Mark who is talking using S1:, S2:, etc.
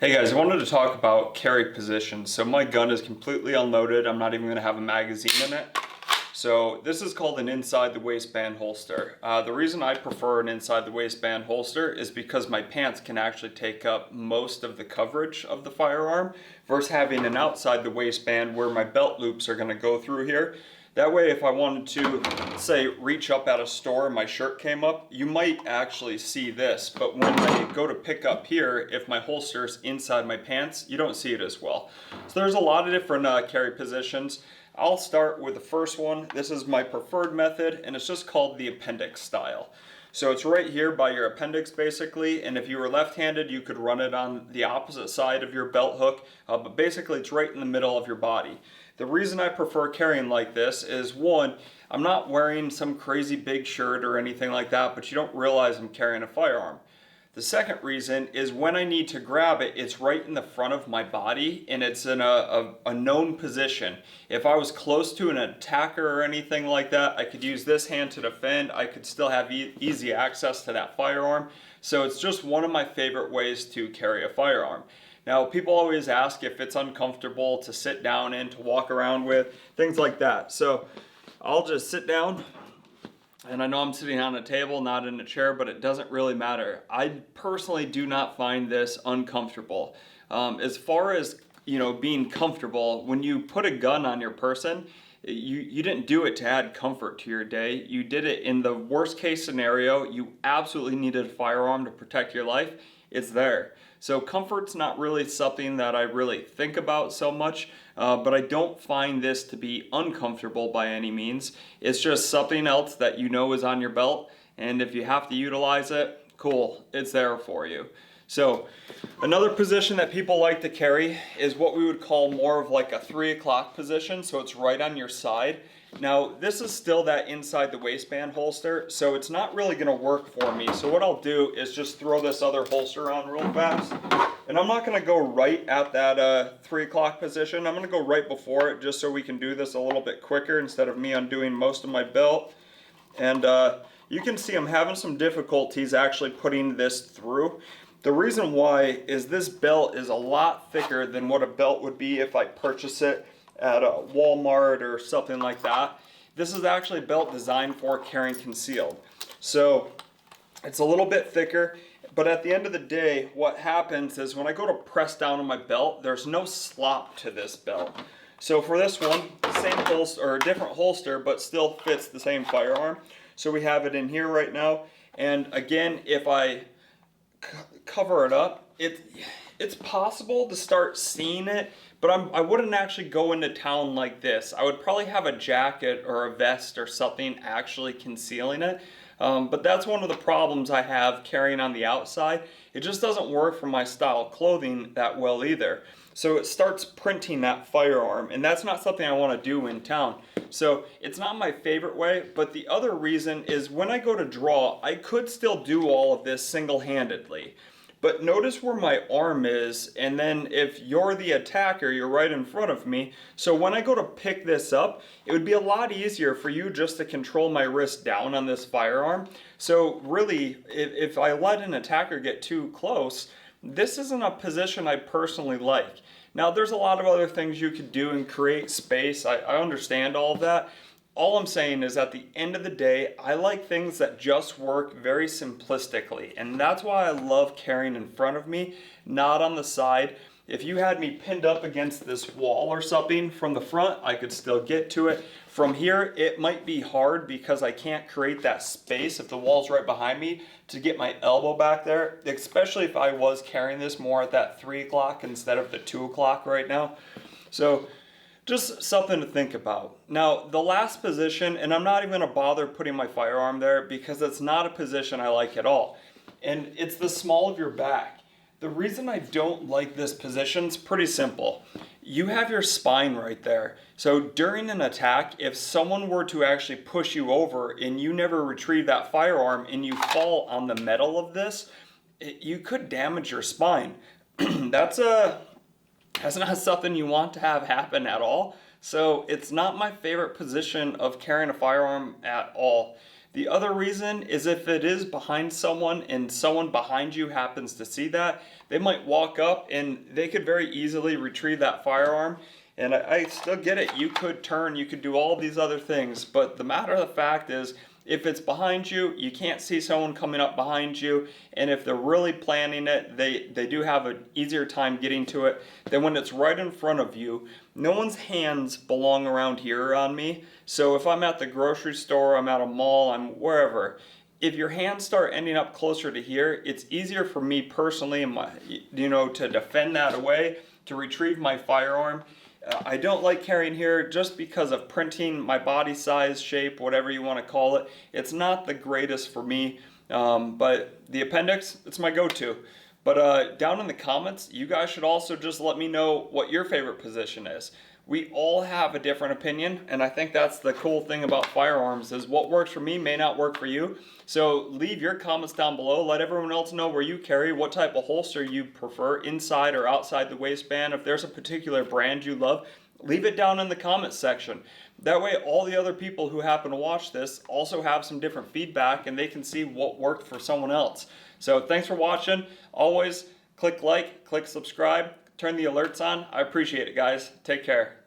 S1: Hey guys, I wanted to talk about carry position. So my gun is completely unloaded. I'm not even going to have a magazine in it. So this is called an inside the waistband holster. The reason I prefer an inside the waistband holster is because my pants can actually take up most of the coverage of the firearm versus having an outside the waistband where my belt loops are going to go through here. That way, if I wanted to, say, reach up at a store and my shirt came up, you might actually see this. But when I go to pick up here, if my holster is inside my pants, you don't see it as well. So there's a lot of different carry positions. I'll start with the first one. This is my preferred method, and it's just called the appendix style. So it's right here by your appendix basically, and if you were left-handed, you could run it on the opposite side of your belt hook, but basically it's right in the middle of your body. The reason I prefer carrying like this is, one, I'm not wearing some crazy big shirt or anything like that, but you don't realize I'm carrying a firearm. The second reason is when I need to grab it, it's right in the front of my body and it's in a known position. If I was close to an attacker or anything like that, I could use this hand to defend. I could still have easy access to that firearm. So it's just one of my favorite ways to carry a firearm. Now, people always ask if it's uncomfortable to sit down in, to walk around with, things like that. So I'll just sit down. And I know I'm sitting on a table, not in a chair, but it doesn't really matter. I personally do not find this uncomfortable. As far as, being comfortable, when you put a gun on your person, you didn't do it to add comfort to your day. You did it in the worst case scenario. You absolutely needed a firearm to protect your life. It's there. So comfort's not really something that I really think about so much, but I don't find this to be uncomfortable by any means. It's just something else that you know is on your belt, and if you have to utilize it, cool, it's there for you. So another position that people like to carry is what we would call more of like a 3 o'clock position, so it's right on your side. Now, this is still that inside the waistband holster, so it's not really going to work for me. So what I'll do is just throw this other holster on real fast. And I'm not going to go right at that 3 o'clock position. I'm going to go right before it just so we can do this a little bit quicker instead of me undoing most of my belt. And you can see I'm having some difficulties actually putting this through. The reason why is this belt is a lot thicker than what a belt would be if I purchase it at a Walmart or something like that. This is actually a belt designed for carrying concealed. So it's a little bit thicker, but at the end of the day, what happens is when I go to press down on my belt, there's no slop to this belt. So for this one, same holster, or a different holster, but still fits the same firearm. So we have it in here right now. And again, if I cover it up, it's possible to start seeing it, but I wouldn't actually go into town like this. I would probably have a jacket or a vest or something actually concealing it. But that's one of the problems I have carrying on the outside. It just doesn't work for my style of clothing that well either. So it starts printing that firearm, and that's not something I want to do in town. So it's not my favorite way, but the other reason is when I go to draw, I could still do all of this single-handedly. But notice where my arm is, and then if you're the attacker, you're right in front of me. So when I go to pick this up, it would be a lot easier for you just to control my wrist down on this firearm. So really, if I let an attacker get too close, this isn't a position I personally like. Now, there's a lot of other things you could do and create space. I understand all of that. All I'm saying is at the end of the day, I like things that just work very simplistically. And that's why I love carrying in front of me, not on the side. If you had me pinned up against this wall or something from the front, I could still get to it. From here, it might be hard because I can't create that space if the wall's right behind me to get my elbow back there, especially if I was carrying this more at that 3 o'clock instead of the 2 o'clock right now. So just something to think about. Now, the last position, and I'm not even going to bother putting my firearm there because it's not a position I like at all, and it's the small of your back. The reason I don't like this position is pretty simple. You have your spine right there. So during an attack, if someone were to actually push you over and you never retrieve that firearm and you fall on the metal of this, you could damage your spine. That's not something you want to have happen at all. So it's not my favorite position of carrying a firearm at all. The other reason is if it is behind someone and someone behind you happens to see that, they might walk up and they could very easily retrieve that firearm. And I still get it, you could turn, you could do all these other things, but the matter of the fact is, if it's behind you, you can't see someone coming up behind you, and if they're really planning it, they do have an easier time getting to it than when it's right in front of you. No one's hands belong around here on me, so if I'm at the grocery store, I'm at a mall, I'm wherever, if your hands start ending up closer to here, it's easier for me personally, to defend that away, to retrieve my firearm. I don't like carrying here just because of printing, my body size, shape, whatever you want to call it. It's not the greatest for me, but the appendix, it's my go-to. But down in the comments, you guys should also just let me know what your favorite position is. We all have a different opinion, and I think that's the cool thing about firearms is what works for me may not work for you. So leave your comments down below. Let everyone else know where you carry, what type of holster you prefer, inside or outside the waistband. If there's a particular brand you love, leave it down in the comments section. That way all the other people who happen to watch this also have some different feedback and they can see what worked for someone else. So thanks for watching. Always click like, click subscribe, turn the alerts on. I appreciate it, guys. Take care.